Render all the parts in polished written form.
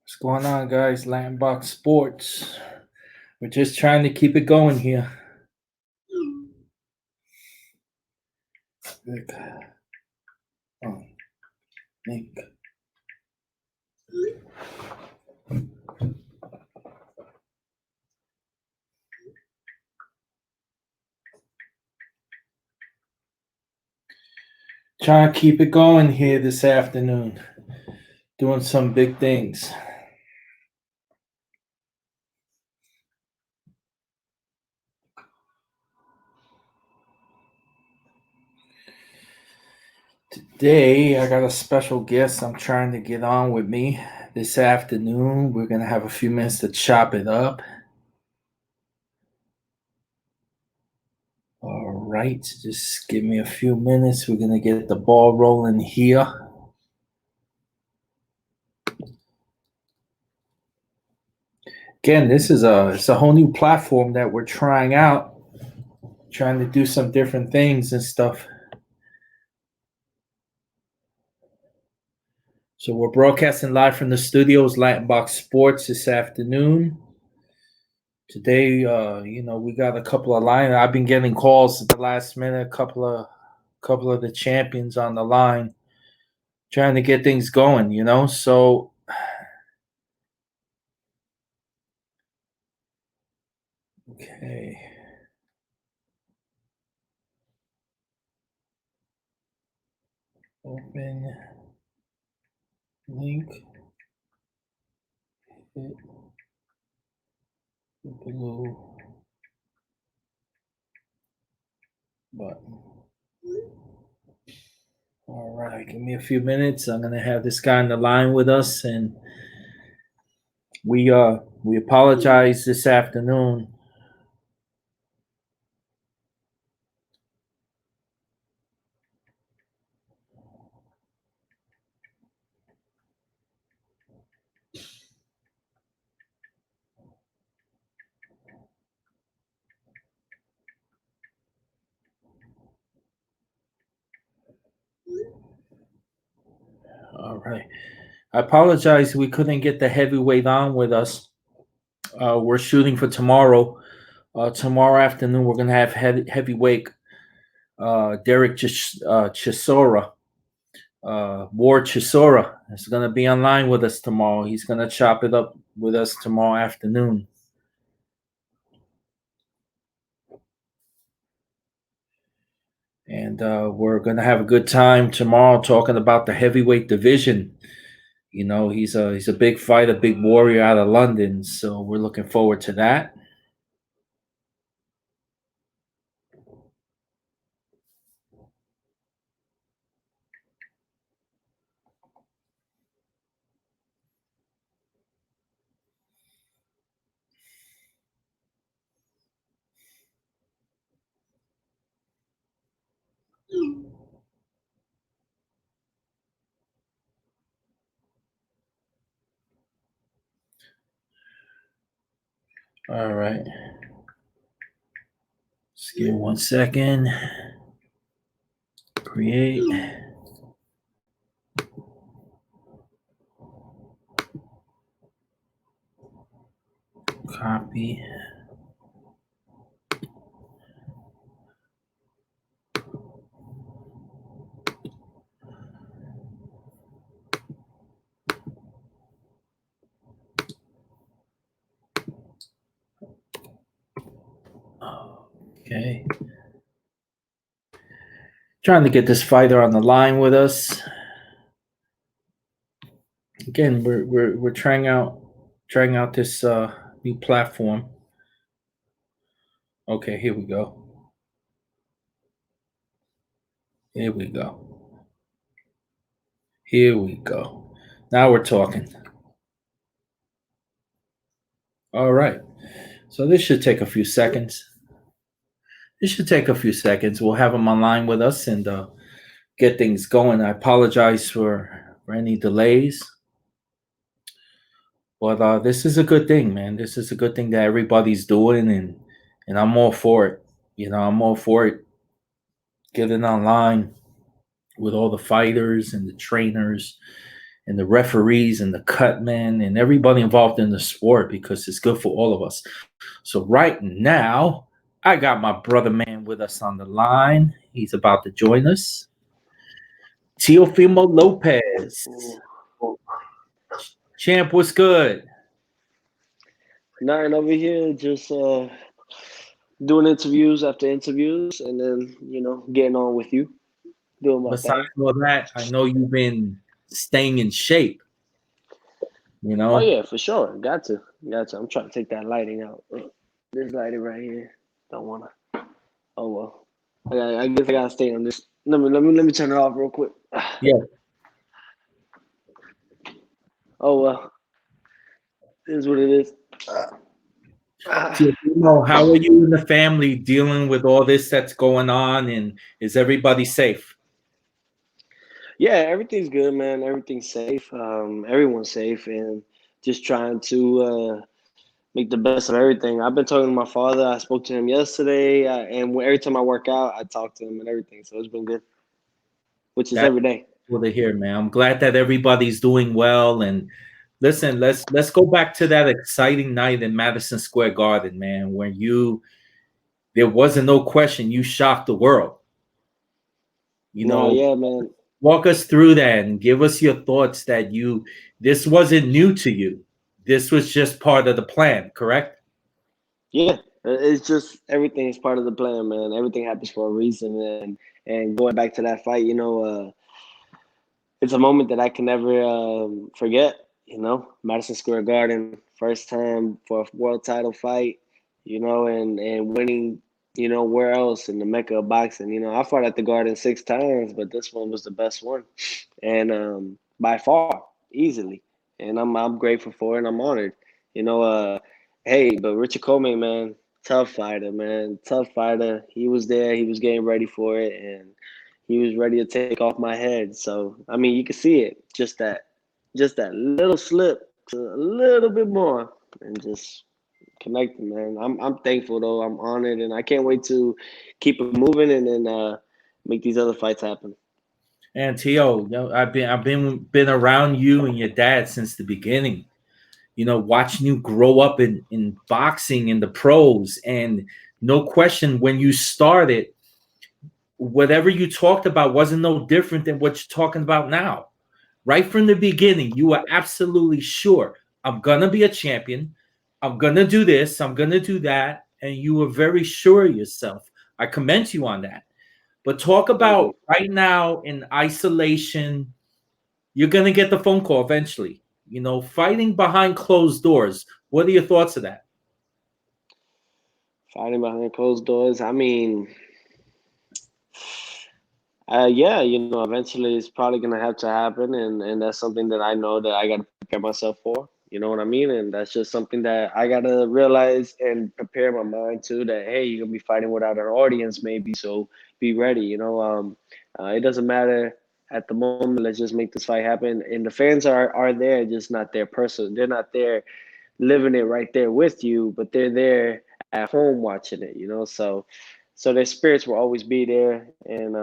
What's going on, guys? Latinbox Sports. We're just trying to keep it going here. Look. Oh, Link. Trying to keep it going here this afternoon. Doing some big things. Today, I got a special guest I'm trying to get on with me this afternoon. We're going to have a few minutes to chop it up. All right, just give me a few minutes. We're going to get the ball rolling here. Again, it's a whole new platform that we're trying out, trying to do some different things and stuff. So we're broadcasting live from the studios, Latinbox Sports, this afternoon. Today, we got a couple of lines. I've been getting calls at the last minute. A couple of the champions on the line, trying to get things going. So okay. Open link. Hit the blue button. All right, give me a few minutes. I'm gonna have this guy on the line with us, and we apologize this afternoon. All right. I apologize we couldn't get the heavyweight on with us. We're shooting for tomorrow. Tomorrow afternoon, we're going to have heavyweight Derek Chisora. Ward Chisora is going to be online with us tomorrow. He's going to chop it up with us tomorrow afternoon. And we're going to have a good time tomorrow talking about the heavyweight division. He's a big fighter, big warrior out of London. So we're looking forward to that. All right. Just give me 1 second. Create. Copy. Okay. Trying to get this fighter on the line with us. Again, we're trying out this new platform. Okay, here we go. Here we go. Here we go. Now we're talking. All right. So this should take a few seconds. We'll have him online with us and get things going. I apologize for any delays. But this is a good thing, man. This is a good thing that everybody's doing, and I'm all for it. I'm all for it. Getting online with all the fighters and the trainers and the referees and the cutmen and everybody involved in the sport because it's good for all of us. So right now, I got my brother man with us on the line. He's about to join us. Teofimo Lopez. Champ, what's good? Nothing over here, just doing interviews after interviews, and then getting on with you, doing my Besides thing. all that, I know you've been staying in shape, you Oh know? yeah, for sure, got to. I'm trying to take that lighting out. This lighting right here, don't wanna. Oh well, I guess I gotta stay on this. Let me turn it off real quick. Yeah. Oh well, it is what it is. Ah. Teofimo, how are you and the family dealing with all this that's going on? And is everybody safe? Yeah, everything's good, man. Everything's safe. Everyone's safe, and just trying to make the best of everything. I've been talking to my father. I spoke to him yesterday, and every time I work out, I talk to him and everything. So it's been good, which is That's every day. cool to hear, man. I'm glad that everybody's doing well. And listen, let's go back to that exciting night in Madison Square Garden, man, where you there wasn't no question you shocked the world. You No, know, yeah, man. walk us through that and give us your thoughts that you this wasn't new to you. This was just part of the plan, correct? Yeah, it's just everything is part of the plan, man. Everything happens for a reason, and going back to that fight, it's a moment that I can never forget. Madison Square Garden, first time for a world title fight. And winning. Where else in the mecca of boxing? I fought at the Garden 6 times, but this one was the best one, and by far, easily. And I'm grateful for it. And I'm honored. You know, uh, hey, but Richard Coleman, man, tough fighter, man, tough fighter. He was there. He was getting ready for it, and he was ready to take off my head. So I mean, you can see it. Just that little slip, a little bit more, and just connecting, man. I'm thankful though. I'm honored, and I can't wait to keep it moving and then make these other fights happen. And Tio, I've been around you and your dad since the beginning. Watching you grow up in boxing in the pros, and no question when you started, whatever you talked about wasn't no different than what you're talking about now. Right from the beginning, you were absolutely sure I'm gonna be a champion. I'm gonna do this. I'm gonna do that, and you were very sure of yourself. I commend you on that. But talk Thank about you. right now in isolation. You're gonna get the phone call eventually. Fighting behind closed doors. What are your thoughts of that? Fighting behind closed doors. I mean, yeah, eventually it's probably gonna have to happen, and that's something that I know that I gotta prepare myself for. You know what I mean? And that's just something that I gotta realize and prepare my mind to. That hey, you're gonna be fighting without an audience, maybe. So be ready. It doesn't matter at the moment. Let's just make this fight happen. And the fans are there, just not their person. They're not there living it right there with you, but they're there at home watching it. So their spirits will always be there, and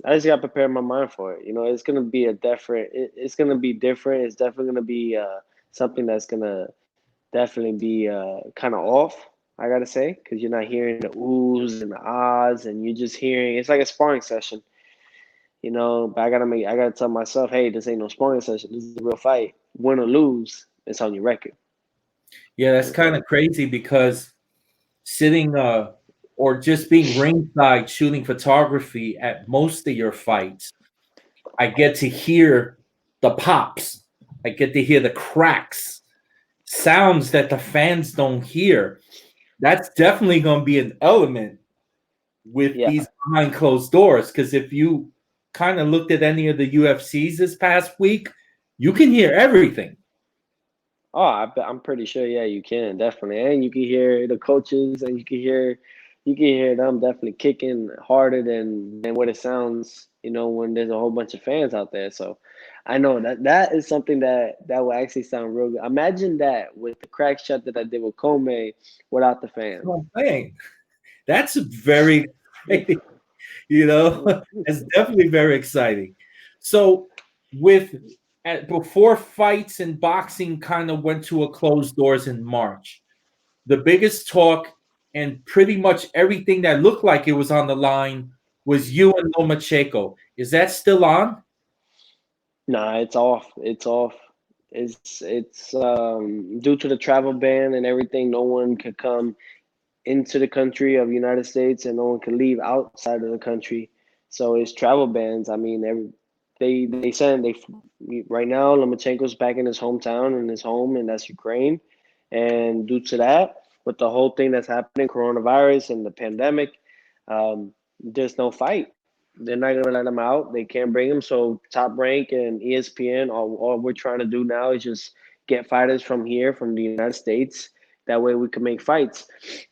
I just got to prepare my mind for it. It's gonna be a different. It's gonna be different. It's definitely gonna be something that's gonna definitely be kind of off. I gotta say, because you're not hearing the oohs and the ahs, and you're just hearing. It's like a sparring session, But I gotta tell myself, hey, this ain't no sparring session. This is a real fight. Win or lose, it's on your record. Yeah, that's kind of crazy because sitting or just being ringside shooting photography at most of your fights, I get to hear the pops. I get to hear the cracks, sounds that the fans don't hear. That's definitely going to be an element with Yeah. these behind closed doors. Because if you kind of looked at any of the UFCs this past week, you can hear everything. Oh, I'm pretty sure. Yeah, you can definitely, and you can hear the coaches, and you can hear them definitely kicking harder than what it sounds. When there's a whole bunch of fans out there. So, I know that is something that will actually sound real good. Imagine that with the crack shot that I did with Comey without the fans. That's what I'm saying. That's very exciting. It's definitely very exciting. So, with before fights and boxing kind of went to a closed doors in March, the biggest talk and pretty much everything that looked like it was on the line was you and Lomachenko. Is that still on? Nah, it's off. It's off. It's due to the travel ban and everything. No one could come into the country of the United States, and no one can leave outside of the country. So it's travel bans. I mean, they send they right now Lomachenko's back in his hometown in his home, and that's Ukraine. And due to that, with the whole thing that's happening, coronavirus and the pandemic, there's no fight. They're not gonna let him out. They can't bring him. So Top Rank and ESPN, all we're trying to do now is just get fighters from here, from the United States. That way we can make fights.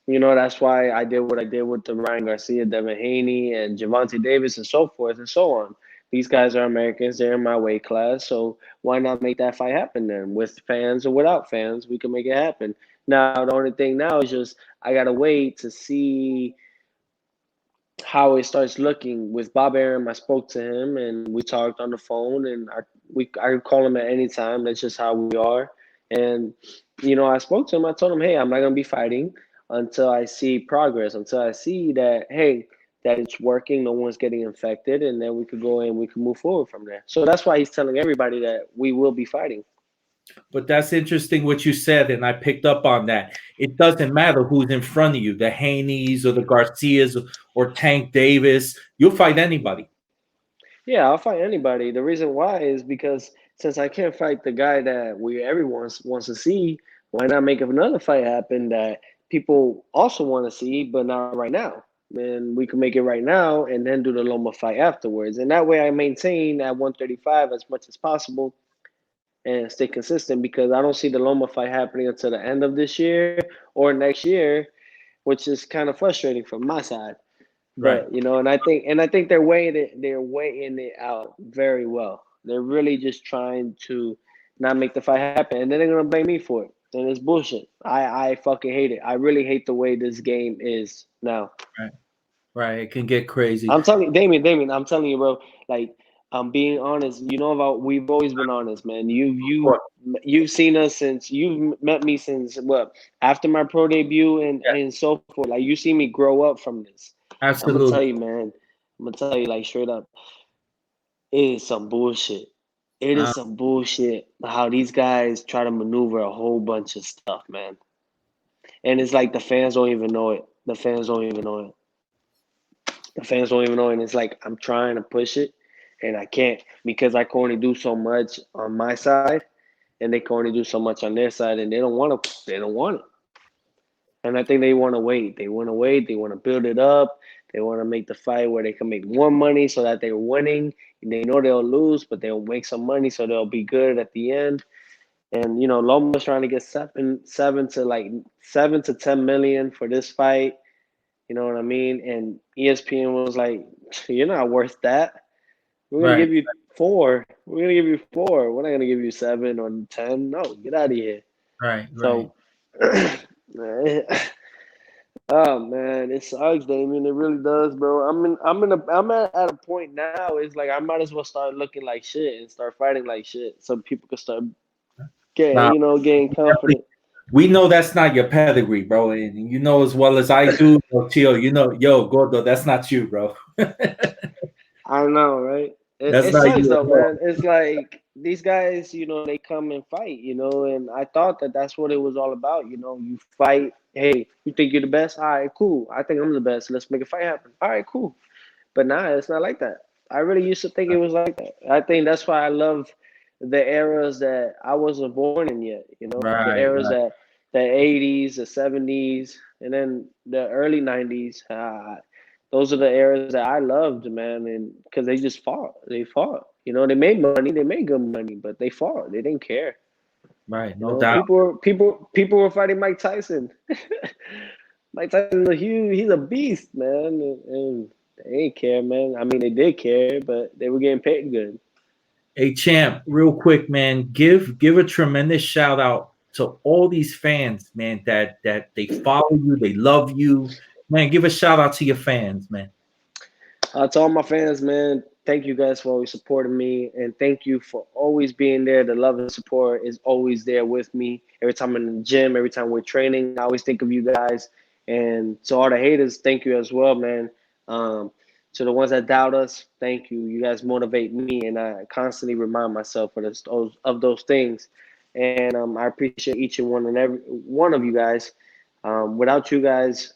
That's why I did what I did with the Ryan Garcia, Devin Haney, and Javante Davis, and so forth and so on. These guys are Americans. They're in my weight class. So why not make that fight happen then? With fans or without fans, we can make it happen. Now, the only thing now is just I got to wait to see how it starts looking with Bob Arum. I spoke to him and we talked on the phone, and I could call him at any time. That's just how we are. And I spoke to him. I told him, hey, I'm not gonna be fighting until I see progress, until I see that that it's working, no one's getting infected, and then we could go and we could move forward from there. So that's why he's telling everybody that we will be fighting. But that's interesting what you said, and I picked up on that. It doesn't matter who's in front of you, the Haneys or the Garcias or Tank Davis. You'll fight anybody. Yeah, I'll fight anybody. The reason why is because since I can't fight the guy that everyone wants to see, why not make another fight happen that people also want to see, but not right now? And we can make it right now and then do the Loma fight afterwards. And that way I maintain at 135 as much as possible and stay consistent, because I don't see the Loma fight happening until the end of this year or next year, which is kind of frustrating from my side. Right. But and I think they're weighing it out very well. They're really just trying to not make the fight happen, and then they're gonna blame me for it. And it's bullshit. I fucking hate it. I really hate the way this game is now. Right. Right. It can get crazy. I'm telling you, Damien, I'm telling you, bro. Like, I'm being honest. We've always been honest, man. You've seen us since you've met me since what, after my pro debut Yeah, and so forth. Like, you see me grow up from this. I'm gonna absolutely. tell you, man. I'm gonna tell you, like, straight up, it is some bullshit. It Uh, is some bullshit how these guys try to maneuver a whole bunch of stuff, man. And it's like the fans don't even know it. The fans don't even know it. The fans don't even know it. And it's like I'm trying to push it, and I can't, because I can only do so much on my side, and they can only do so much on their side, and they don't want to. They don't want it. And I think they want to wait. They want to wait. They want to build it up. They want to make the fight where they can make more money so that they're winning. And they know they'll lose, but they'll make some money so they'll be good at the end. And Loma's trying to get seven to 10 million for this fight. You know what I mean? And ESPN was like, "You're not worth that. We're gonna right. give you 4. We're gonna give you 4. We're not gonna give you 7 or 10. No, get out of here." Right. Right. So, oh man, it sucks, Damien. It really does, bro. I'm at a point now. It's like I might as well start looking like shit and start fighting like shit, so people can start Now, getting confident. we know that's not your pedigree, bro. And you know as well as I do, Tio, yo, Gordo, that's not you, bro. I know, right? It, That's it not sucks you though, at all. man. It's like these guys, they come and fight, and I thought that that's what it was all about. You fight. Hey, you think you're the best? All right, cool. I think I'm the best. Let's make a fight happen. All right, cool. But nah, it's not like that. I really used to think it was like that. I think that's why I love the eras that I wasn't born in yet. The Right, eras right, that the '80s, the '70s, and then the early '90s. Those are the eras that I loved, man, and because they just fought. They fought. They made money. They made good money, but they fought. They didn't care. right. No doubt. People were fighting Mike Tyson. Mike Tyson's a huge. He's a beast, man, and they didn't care, man. I mean, they did care, but they were getting paid good. Hey champ, real quick, man, give a tremendous shout out to all these fans, man, that they follow you, they love you. Man, give a shout out to your fans, man. To all my fans, man, thank you guys for always supporting me, and thank you for always being there. The love and support is always there with me. Every time I'm in the gym, every time we're training, I always think of you guys. And to all the haters, thank you as well, man. To the ones that doubt us, thank you. You guys motivate me, and I constantly remind myself of those things. And I appreciate each and every one of you guys. Without you guys,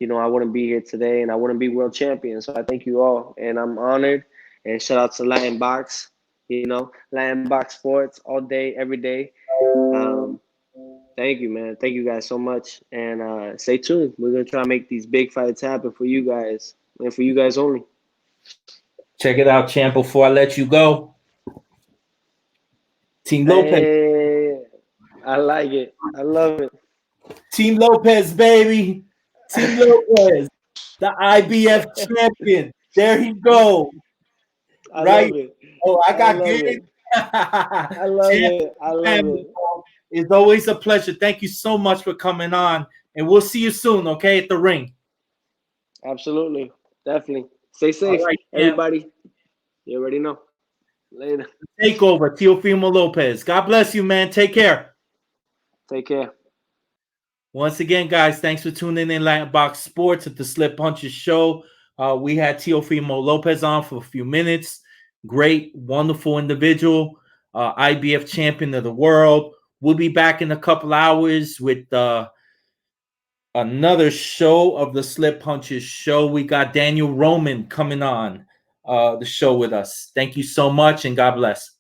I wouldn't be here today and I wouldn't be world champion. So I thank you all, and I'm honored. And shout out to Latinbox, Latinbox Sports all day, every day. Um, Thank you, man. Thank you guys so much. And stay tuned. We're going to try to make these big fights happen for you guys and for you guys only. Check it out, champ. Before I let you go, Team Lopez. Hey, I like it. I love it. Team Lopez, baby. Team Lopez, the IBF champion. There he go. I Right. love it. Oh, I got love good. it. I love it. I love it. It's always a pleasure. Thank you so much for coming on. And we'll see you soon, okay, at the ring. Absolutely. Definitely. Stay safe, Right, everybody. You already know. Later. Takeover, Teofimo Lopez. God bless you, man. Take care. Take care. Once again, guys, thanks for tuning in Latinbox Sports at the Slip Punches Show. We had Teofimo Lopez on for a few minutes. Great, wonderful individual, IBF champion of the world. We'll be back in a couple hours with another show of the Slip Punches Show. We got Daniel Roman coming on the show with us. Thank you so much, and God bless.